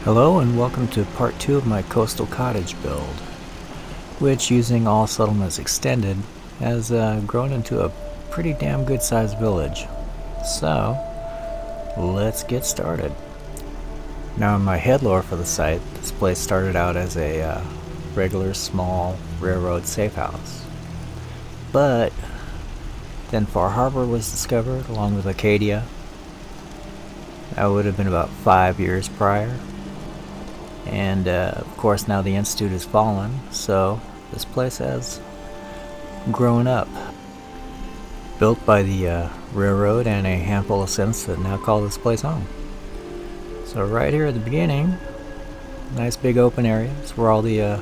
Hello and welcome to part 2 of my Coastal Cottage build, which, using all settlements extended, has grown into a pretty damn good sized village. So, let's get started. Now, in my head lore for the site, this place started out as a regular small railroad safe house. But then Far Harbor was discovered along with Acadia. That would have been about 5 years prior. And of course now the Institute has fallen, so this place has grown up. Built by the railroad and a handful of synths that now call this place home. So right here at the beginning, nice big open areas where all the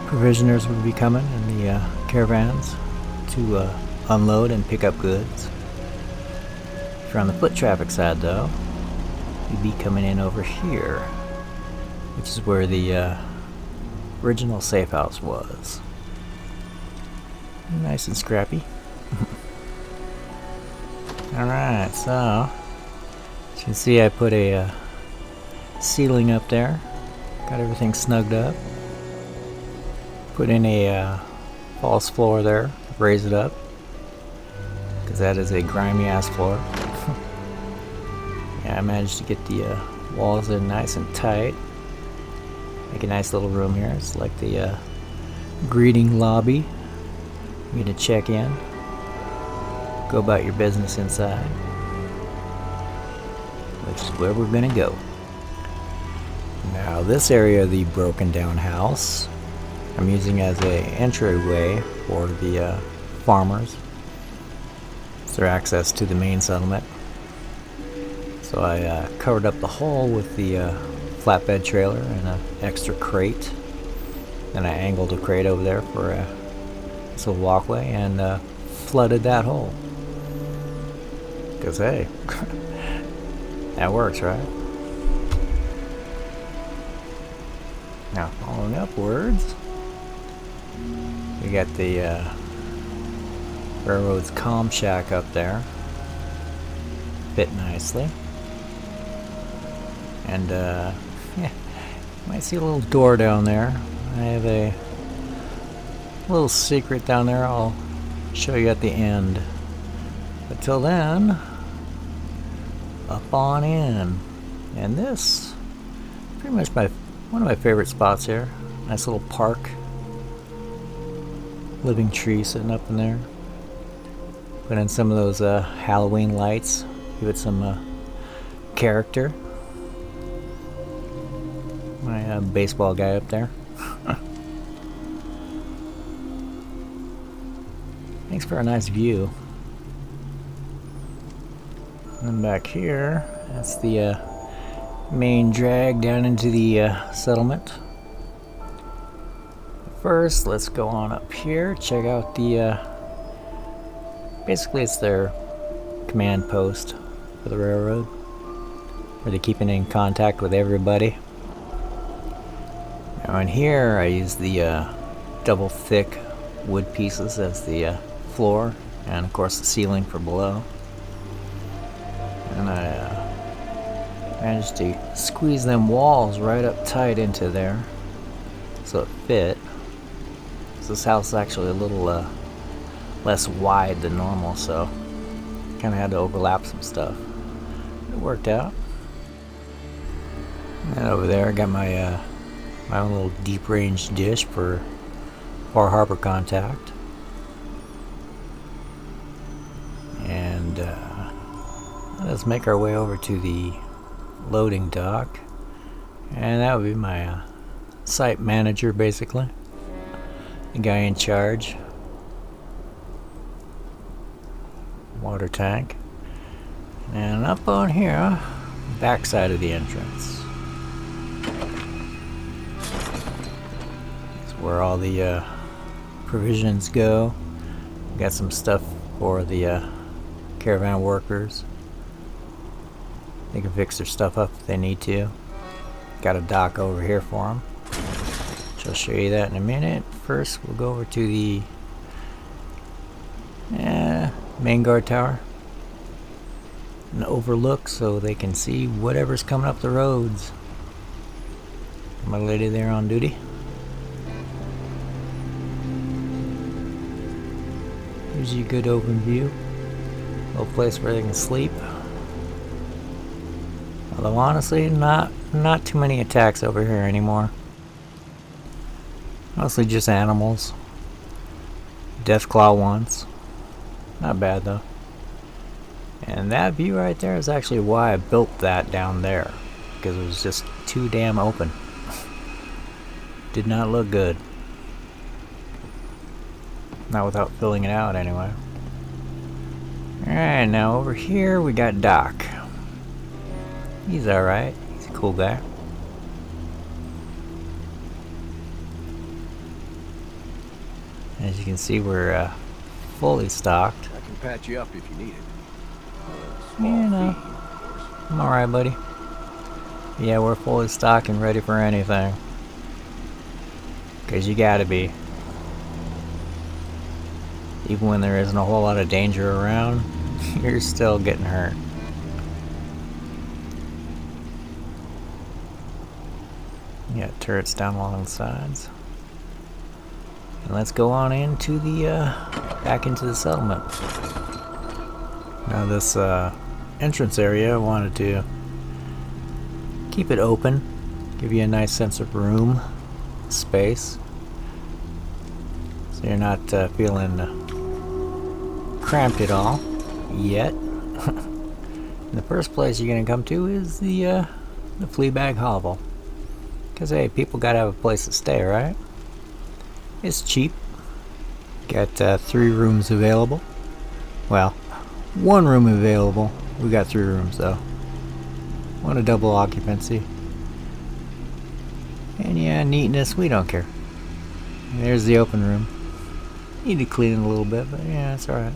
provisioners would be coming and the caravans to unload and pick up goods. If you're on the foot traffic side though, you'd be coming in over here, which is where the original safe house was. Nice and scrappy. Alright, so as you can see I put a ceiling up there. Got everything snugged up. Put in a false floor there, raise it up, because that is a grimy ass floor. Yeah, I managed to get the walls in nice and tight. Make a nice little room here. It's like the greeting lobby. You get to check in, go about your business inside, which is where we're gonna go. Now this area of the broken down house I'm using as a entryway for the farmers. It's their access to the main settlement. So I covered up the hole with the flatbed trailer and an extra crate. Then I angled a crate over there for a little walkway and flooded that hole. Because hey, that works, right? Now following upwards, we got the railroad's comm shack up there. Fit nicely. And yeah, you might see a little door down there. I have a little secret down there I'll show you at the end. But till then, up on in. And this, pretty much one of my favorite spots here. Nice little park. Living tree sitting up in there. Put in some of those Halloween lights. Give it some character. My baseball guy up there. Thanks for a nice view. And then back here, that's the main drag down into the settlement. First, let's go on up here, check out the basically it's their command post for the railroad, where they're keeping in contact with everybody. Now in here I use the double thick wood pieces as the floor, and of course the ceiling for below. And I managed to squeeze them walls right up tight into there so it fit. So this house is actually a little less wide than normal, so kind of had to overlap some stuff. It worked out. And over there I got my my own little deep range dish for Far Harbor contact. And let's make our way over to the loading dock. And that would be my site manager, basically. The guy in charge. Water tank. And up on here, back side of the entrance. Where all the provisions go. Got some stuff for the caravan workers. They can fix their stuff up if they need to. Got a dock over here for them, which I'll show you that in a minute. First we'll go over to the main guard tower. an overlook so they can see whatever's coming up the roads. My lady there on duty. Here's your good open view. A little place where they can sleep. Although honestly, not too many attacks over here anymore. Mostly just animals. Deathclaw once. Not bad though. And that view right there is actually why I built that down there. Because it was just too damn open. Did not look good. Not without filling it out anyway. Alright, now over here we got Doc. He's alright. He's a cool guy. As you can see, we're fully stocked. I can patch you up if you need it. Yeah, no. I'm alright, buddy. Yeah, we're fully stocked and ready for anything. Because you gotta be. Even when there isn't a whole lot of danger around, you're still getting hurt. You got turrets down along the sides. And let's go on into the, back into the settlement. Now this, entrance area, I wanted to keep it open, give you a nice sense of room, space, so you're not feeling cramped at all yet. And the first place you're gonna come to is the Fleabag hovel, because hey, people gotta have a place to stay, right? It's cheap. Got 3 rooms available. Well, 1 room available. We got 3 rooms though. Want a double occupancy. And yeah, neatness, we don't care. There's the open room. Need to clean it a little bit, but yeah, it's alright.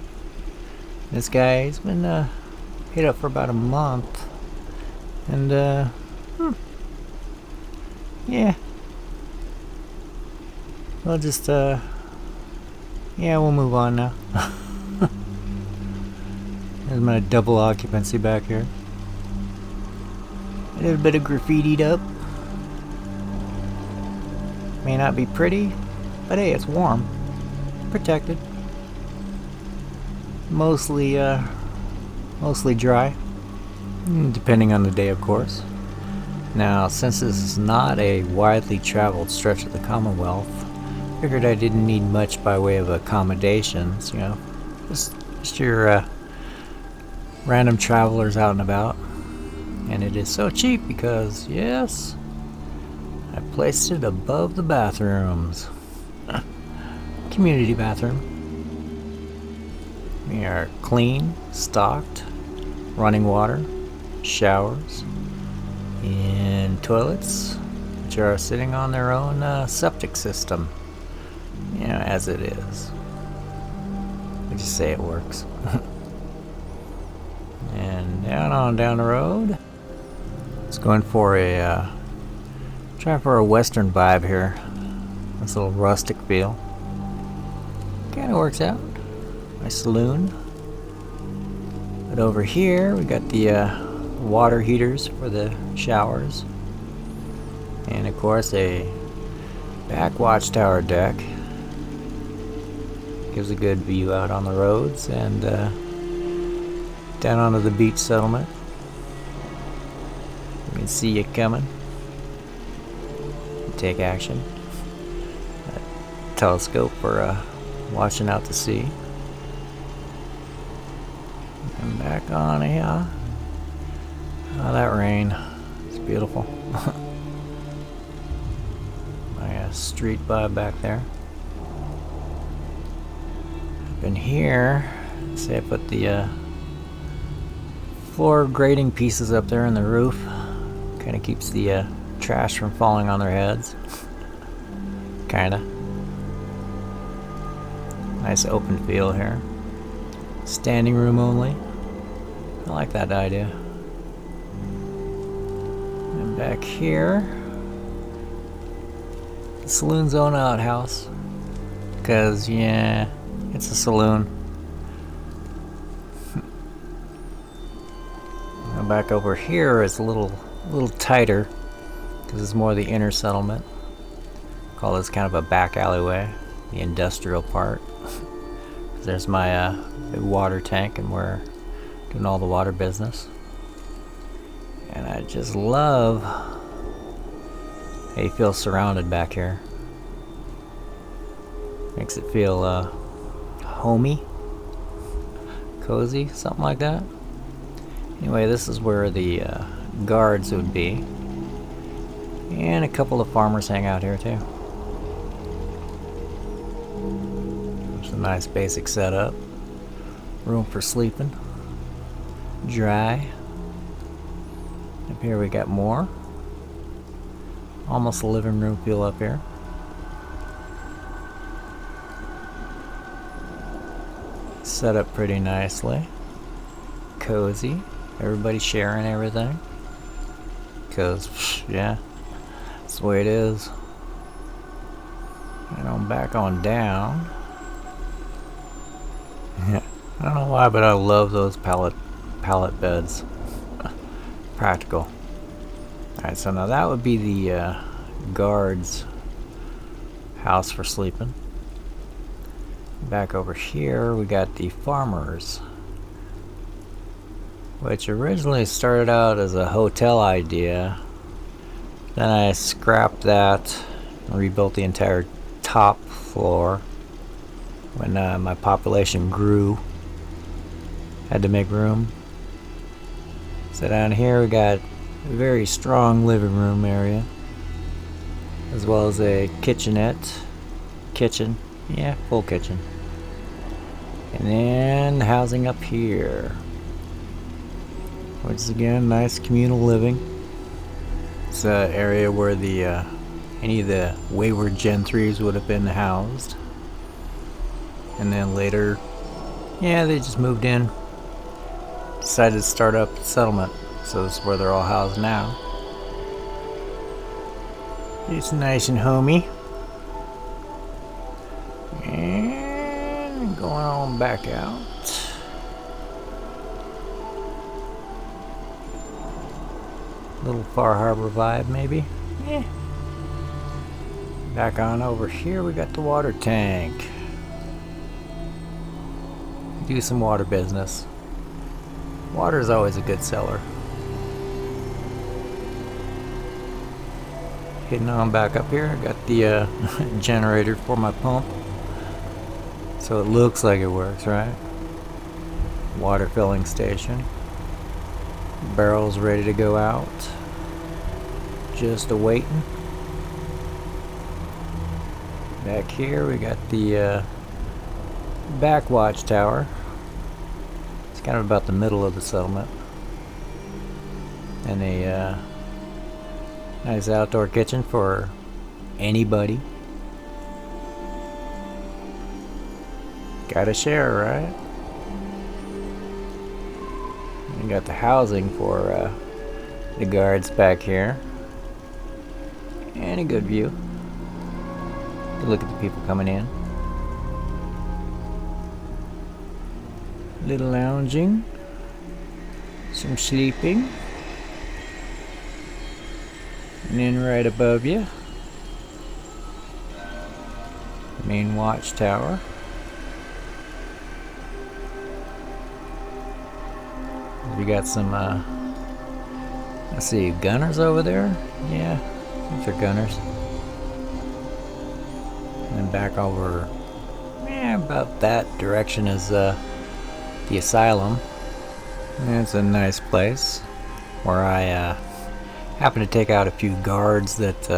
This guy, he's been hit up for about a month. And yeah. We'll just yeah, we'll move on now. There's my double occupancy back here. A little bit of graffitied up. May not be pretty, but hey, it's warm. Protected. Mostly dry. Depending on the day, of course. Now, since this is not a widely traveled stretch of the Commonwealth, figured I didn't need much by way of accommodations, you know. Just your random travelers out and about. And it is so cheap because, yes, I placed it above the bathrooms. Community bathroom. We are clean, stocked, running water, showers, and toilets, which are sitting on their own septic system. You know, as it is. We just say it works. And down the road. It's going for a trying for a western vibe here. This little rustic feel. Kinda works out. My saloon. But over here we got the water heaters for the showers. And of course a back watchtower deck. Gives a good view out on the roads and down onto the beach settlement. You can see it coming. Take action. A telescope for watching out to sea. And back on here. Oh, that rain. It's beautiful. My street vibe back there. Up in here, say I put the floor grating pieces up there in the roof. Kind of keeps the trash from falling on their heads. Kinda. Nice open feel here. Standing room only. I like that idea. And back here, the saloon's own outhouse. Cause yeah, it's a saloon. Now back over here is a little tighter because it's more the inner settlement. Call this kind of a back alleyway, the industrial part. There's my big water tank, and we're doing all the water business. And I just love how you feel surrounded back here. Makes it feel homey, cozy, something like that. Anyway, this is where the guards would be. And a couple of farmers hang out here too. It's a nice basic setup. Room for sleeping. Dry. Up here we got more. Almost a living room feel up here. Set up pretty nicely. Cozy. Everybody sharing everything. Because, yeah, that's the way it is. And I'm back on down. Yeah, I don't know why, but I love those pallet beds. Practical. Alright, so now that would be the guard's house for sleeping. Back over here we got the farmers, which originally started out as a hotel idea. Then I scrapped that and rebuilt the entire top floor when my population grew. Had to make room. So down here we got a very strong living room area, as well as a kitchenette, kitchen, yeah, full kitchen. And then housing up here, which is again nice communal living. It's an area where the any of the wayward Gen 3s would have been housed. And then later, yeah, they just moved in, decided to start up the settlement. So this is where they're all housed now. It's nice and homey. And going on back out. Little Far Harbor vibe maybe. Yeah. Back on over here we got the water tank. Do some water business. Water is always a good seller. Heading on back up here, I got the generator for my pump. So it looks like it works, right? Water filling station. Barrels ready to go out. Just a-waiting. Back here we got the back watchtower. It's kind of about the middle of the settlement. And a nice outdoor kitchen for anybody. Gotta share, right? We got the housing for the guards back here. And a good view. Good look at the people coming in. Little lounging. Some sleeping. And then right above you, the main watchtower. We got some, let's see, gunners over there? Yeah, these are gunners. And then back over, yeah, about that direction is the asylum. And it's a nice place where I happened to take out a few guards that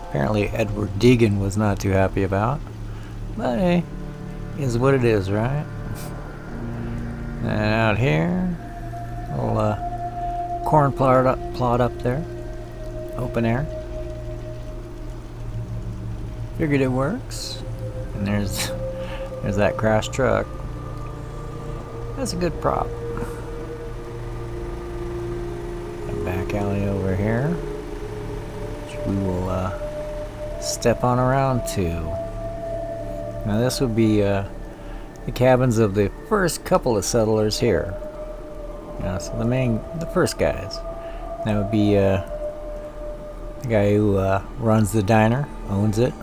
apparently Edward Deegan was not too happy about. But hey, is what it is, right? And out here, little corn plot up there, open air. Figured it works. And there's that crashed truck. That's a good prop. A back alley over here, which we will step on around to. Now this would be the cabins of the first couple of settlers here. So the first guys, that would be the guy who runs the diner, owns it.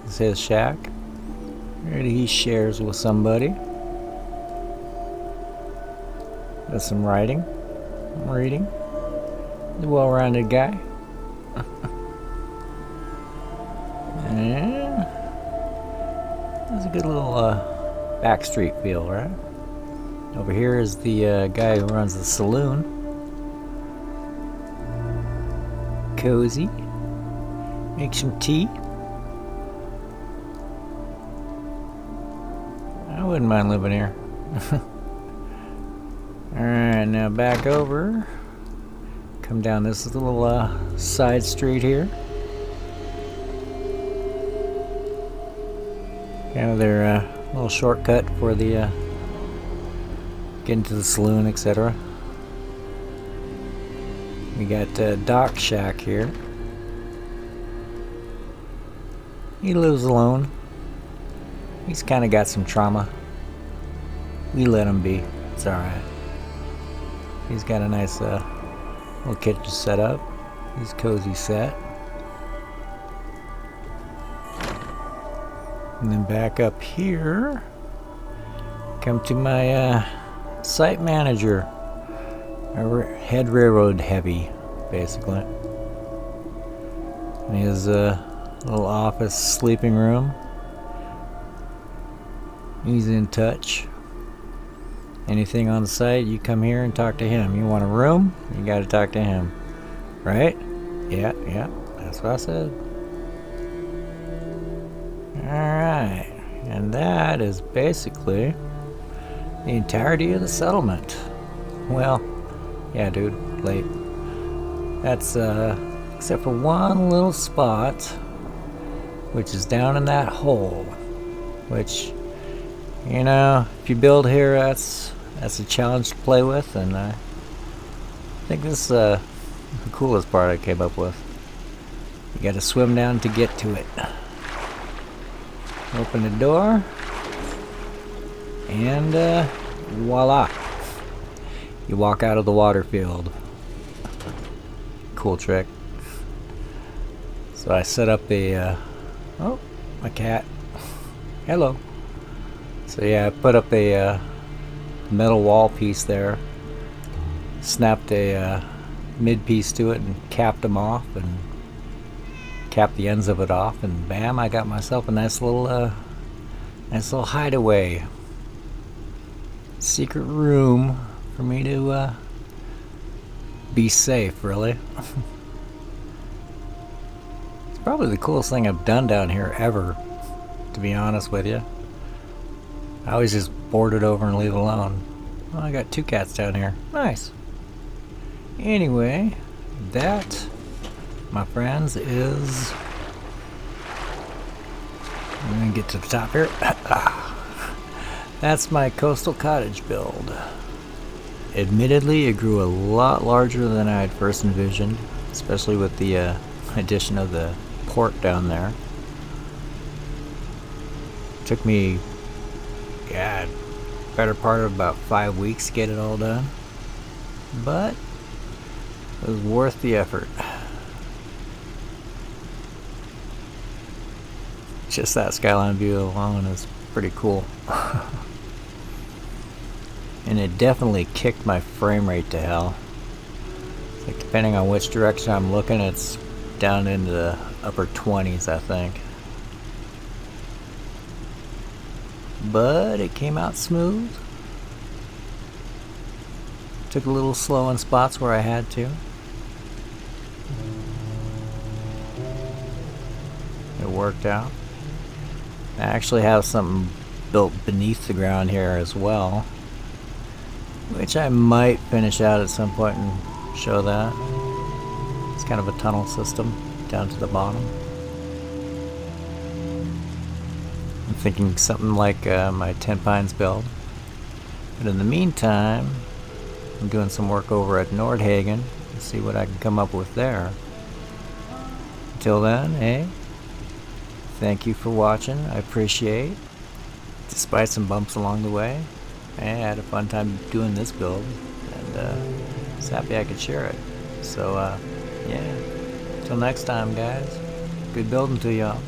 It's his shack. He shares with somebody. Does some writing, reading. He's a well-rounded guy. And there's a good little back street feel, right? Over here is the guy who runs the saloon. Cozy. Make some tea. I wouldn't mind living here. Alright, now back over. Come down this little side street here. Kind of their little shortcut for the getting to the saloon, etc. We got Doc Shack here. He lives alone. He's kind of got some trauma. We let him be. It's alright. He's got a nice little kitchen set up. He's cozy set. And then back up here, come to my site manager. Head railroad heavy, basically. And his little office sleeping room. He's in touch. Anything on the site, you come here and talk to him. You want a room, you gotta talk to him. Right? Yeah, that's what I said. Alright, and that is basically the entirety of the settlement. Well, yeah, dude, late. That's, except for one little spot, which is down in that hole. Which, you know, if you build here, that's a challenge to play with, and I think this is the coolest part I came up with. You gotta swim down to get to it. Open the door, and voila, you walk out of the water field. Cool trick. So I set up a oh, my cat, hello. So yeah, I put up a metal wall piece there, snapped a mid piece to it and capped them off, and cap the ends of it off, and bam, I got myself a nice little hideaway, secret room for me to be safe. Really, it's probably the coolest thing I've done down here ever, to be honest with you. I always just board it over and leave it alone. Well, I got 2 cats down here. Nice. Anyway, that, my friends, is... I'm gonna get to the top here. That's my Coastal Cottage build. Admittedly, it grew a lot larger than I had first envisioned, especially with the addition of the port down there. Took me, yeah, better part of about 5 weeks to get it all done, but it was worth the effort. Just that skyline view alone is pretty cool. And it definitely kicked my frame rate to hell. It's like, depending on which direction I'm looking, it's down into the upper 20s, I think. But it came out smooth. Took a little slow in spots where I had to. It worked out. I actually have something built beneath the ground here as well, which I might finish out at some point and show that. It's kind of a tunnel system down to the bottom. I'm thinking something like my 10 Pines build. But in the meantime, I'm doing some work over at Nordhagen to see what I can come up with there. Until then, hey, thank you for watching. I appreciate. Despite some bumps along the way, I had a fun time doing this build. was happy I could share it. So, yeah. Till next time, guys. Good building to y'all.